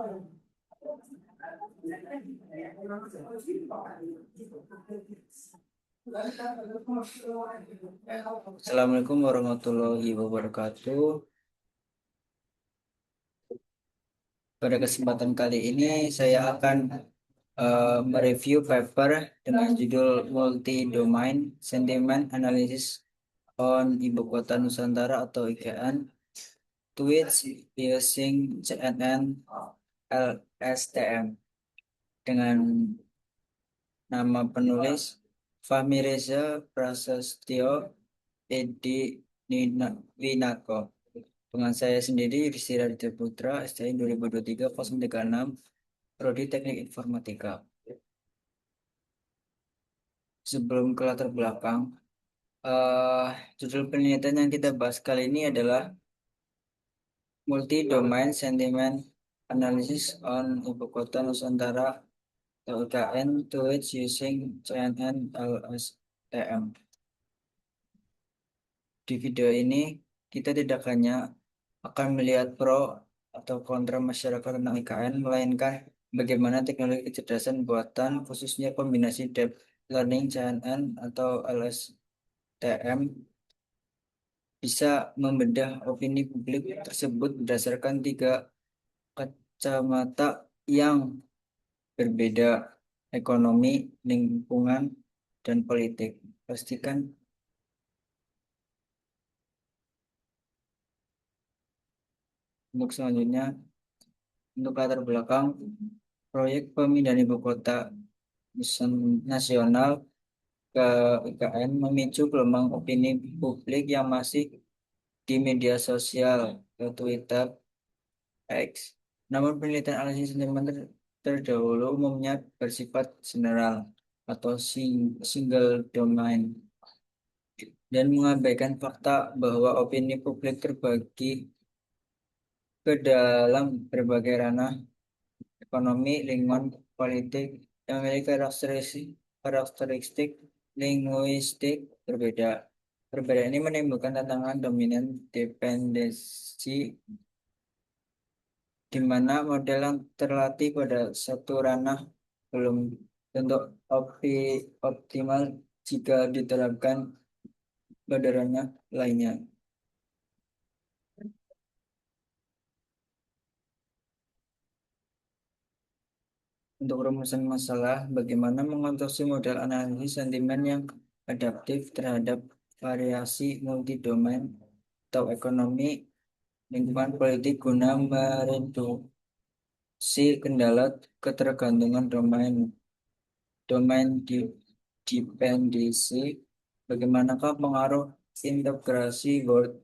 Assalamualaikum warahmatullahi wabarakatuh. Pada kesempatan kali ini saya akan mereview paper dengan judul Multi-Domain Sentiment Analysis on Ibu Kota Nusantara atau IKN Tweets Using CNN LSTM dengan nama penulis Fahmi Reza Prasastyo Edi Winako. Dengan saya sendiri, Rizky Raditya Putra, STI 2023-036, Prodi Teknik Informatika. Sebelum ke latar belakang, eh judul penelitian yang kita bahas kali ini adalah Multi-Domain Sentiment Analysis on Ibu Kota Nusantara atau IKN Tweets Using CNN LSTM. Di video ini, kita tidak hanya akan melihat pro atau kontra masyarakat tentang IKN, melainkan bagaimana teknologi kecerdasan buatan, khususnya kombinasi Deep Learning CNN atau LSTM, bisa membedah opini publik tersebut berdasarkan tiga kacamata yang berbeda: ekonomi, lingkungan, dan politik. Pastikan untuk selanjutnya, untuk latar belakang, proyek pemindahan ibu kota nasional ke IKN memicu gelombang opini publik yang masih di media sosial, ke Twitter, X. Namun penelitian analisis sentimen terdahulu umumnya bersifat general atau single domain dan mengabaikan fakta bahwa opini publik terbagi ke dalam berbagai ranah: ekonomi, lingkungan, politik, yang memiliki karakteristik linguistik berbeda. Perbedaan ini menimbulkan tantangan dominan dependensi, di mana model yang terlatih pada satu ranah belum tentu optimal jika diterapkan pada ranah lainnya. Untuk rumusan masalah, bagaimana mengonstruksi model analisis sentimen yang adaptif terhadap variasi multidomain atau ekonomi, lingkungan, politik guna mereduksi kendala ketergantungan domain. Domain dependency, bagaimanakah pengaruh integrasi word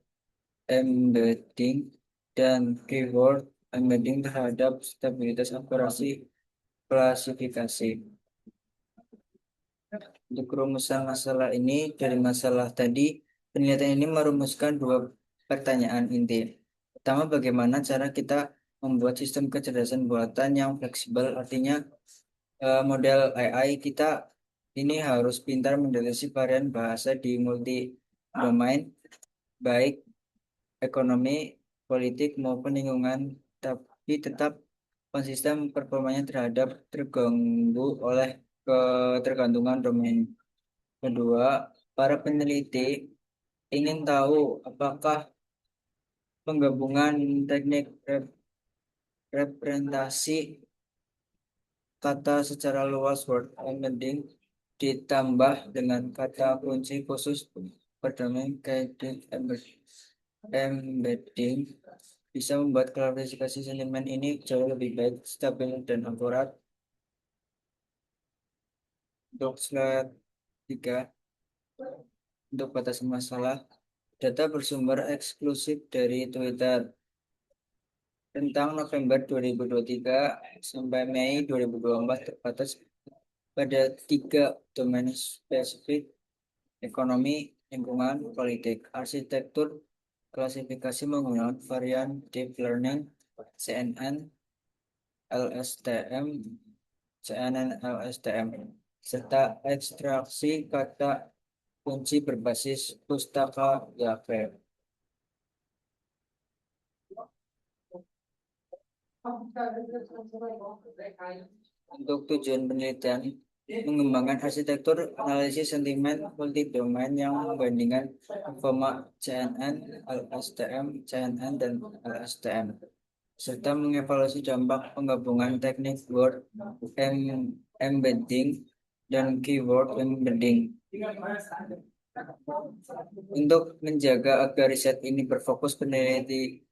embedding dan keyword embedding terhadap stabilitas akurasi klasifikasi. Untuk rumusan masalah ini, dari masalah tadi, penelitian ini merumuskan dua pertanyaan inti. Pertama, bagaimana cara kita membuat sistem kecerdasan buatan yang fleksibel, artinya model AI kita ini harus pintar mendeteksi varian bahasa di multi domain, baik ekonomi, politik maupun lingkungan, tapi tetap konsisten performanya terhadap terganggu oleh ketergantungan domain. Kedua, para peneliti ingin tahu apakah penggabungan teknik representasi kata secara luas, word embedding, ditambah dengan kata kunci khusus berdomain guided embedding, bisa membuat klasifikasi sentimen ini jauh lebih baik, stabil, dan akurat. Untuk slide 3, untuk batasan masalah, data bersumber eksklusif dari Twitter tentang November 2023 sampai Mei 2024 terbatas pada tiga domain spesifik: ekonomi, lingkungan, politik. Arsitektur klasifikasi menggunakan varian Deep Learning, CNN, LSTM, CNN, LSTM, serta ekstraksi kata kunci berbasis pustaka Yahoo. Untuk tujuan penelitian, mengembangkan arsitektur analisis sentimen multi-domain yang membandingkan performa CNN, LSTM, CNN, dan LSTM, serta mengevaluasi dampak penggabungan teknik word embedding dan keyword embedding. Untuk menjaga agar riset ini berfokus, peneliti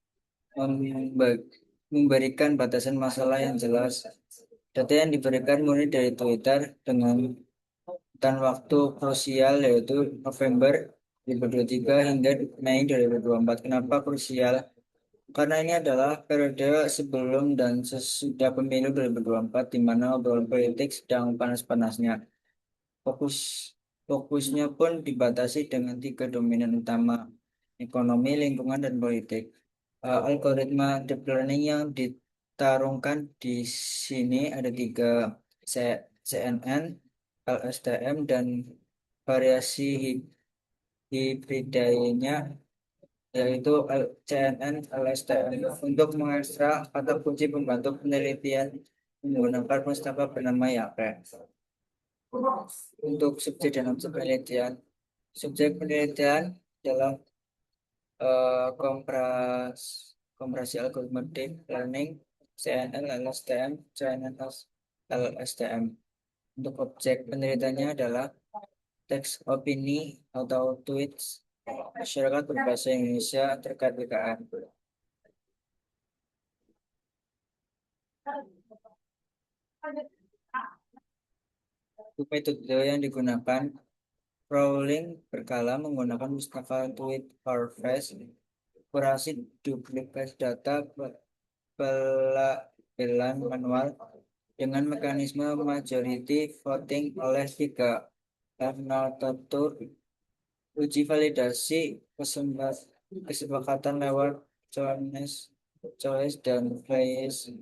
memba- memberikan batasan masalah yang jelas. Data yang diberikan murni dari Twitter dengan dan waktu krusial yaitu November 2023 hingga Mei 2024. Kenapa krusial? Karena ini adalah periode sebelum dan sesudah pemilu 2024 di mana obrolan politik sedang panas-panasnya. Fokus Fokusnya pun dibatasi dengan tiga dominan utama, ekonomi, lingkungan, dan politik. Algoritma deep learning yang ditarungkan di sini ada tiga, CNN, LSTM, dan variasi hibridanya yaitu CNN, LSTM. Untuk mengekstrak kata kunci pembantu penelitian menggunakan pustaka bernama Yape. Untuk subjek dan objek penelitian, subjek penelitian adalah kompres kompresi algoritma deep learning, CNN, LSTM, CNN, LSTM. Untuk objek penelitiannya adalah teks opini atau tweets masyarakat berbahasa Indonesia terkait BKN. Untuk metode yang digunakan, crawling berkala menggunakan Mustafa Tweet Harvest, kurasi duplikat data, pelabelan manual dengan mekanisme majority voting oleh tiga alternatur, uji validasi kesepakatan lewat choice dan phrase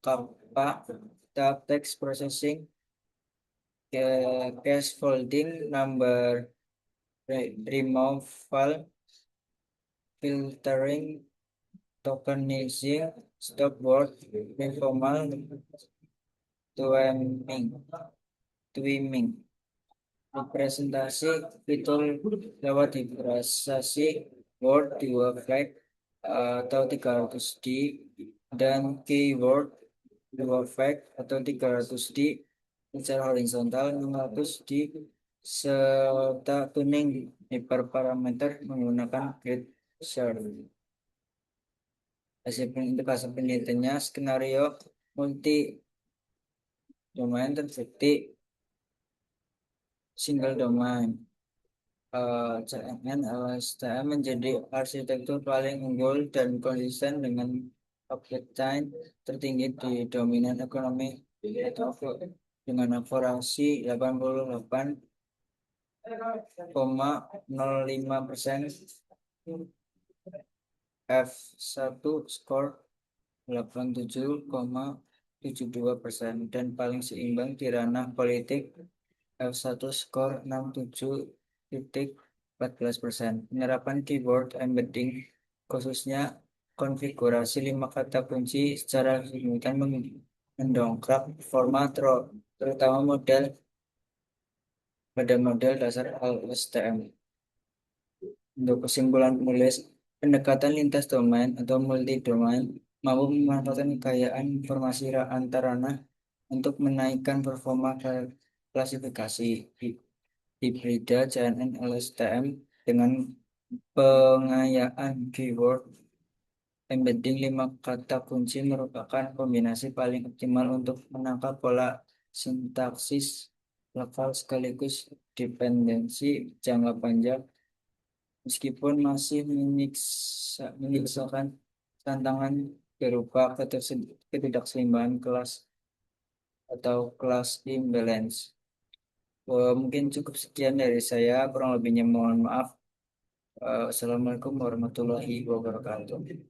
kappa, tahap text processing, case folding, number removal, filtering, tokenizing, stop word, informal, twimming, twimming. Representasi fitur lewat representasi word dua flag atau 300D dan keyword dua flag atau 300D secara horizontal, 600D serta tuning hyperparameter menggunakan grid search. Untuk hasil penelitiannya, skenario multi domain terbukti single domain. CMN LSTM menjadi arsitektur paling unggul dan konsisten dengan update time tertinggi di dominan ekonomi atau dengan akurasi 88,05%, F1 skor 87,72%, dan paling seimbang di ranah politik, F1 skor 67,14%. Penerapan keyword embedding, khususnya konfigurasi 5 kata kunci secara signifikan mendongkrak performa terutama pada model dasar LSTM. Untuk kesimpulan penulis, pendekatan lintas domain atau multi domain mampu memanfaatkan kekayaan informasi antar ranah untuk menaikkan performa klasifikasi hibrida CNN LSTM dengan pengayaan keyword embedding 5 kata kunci merupakan kombinasi paling optimal untuk menangkap pola sintaksis lokal sekaligus dependensi jangka panjang, meskipun masih menyisakan tantangan berupa ketidakseimbangan kelas atau kelas imbalance. Mungkin cukup sekian dari saya, kurang lebihnya mohon maaf. Assalamualaikum warahmatullahi wabarakatuh.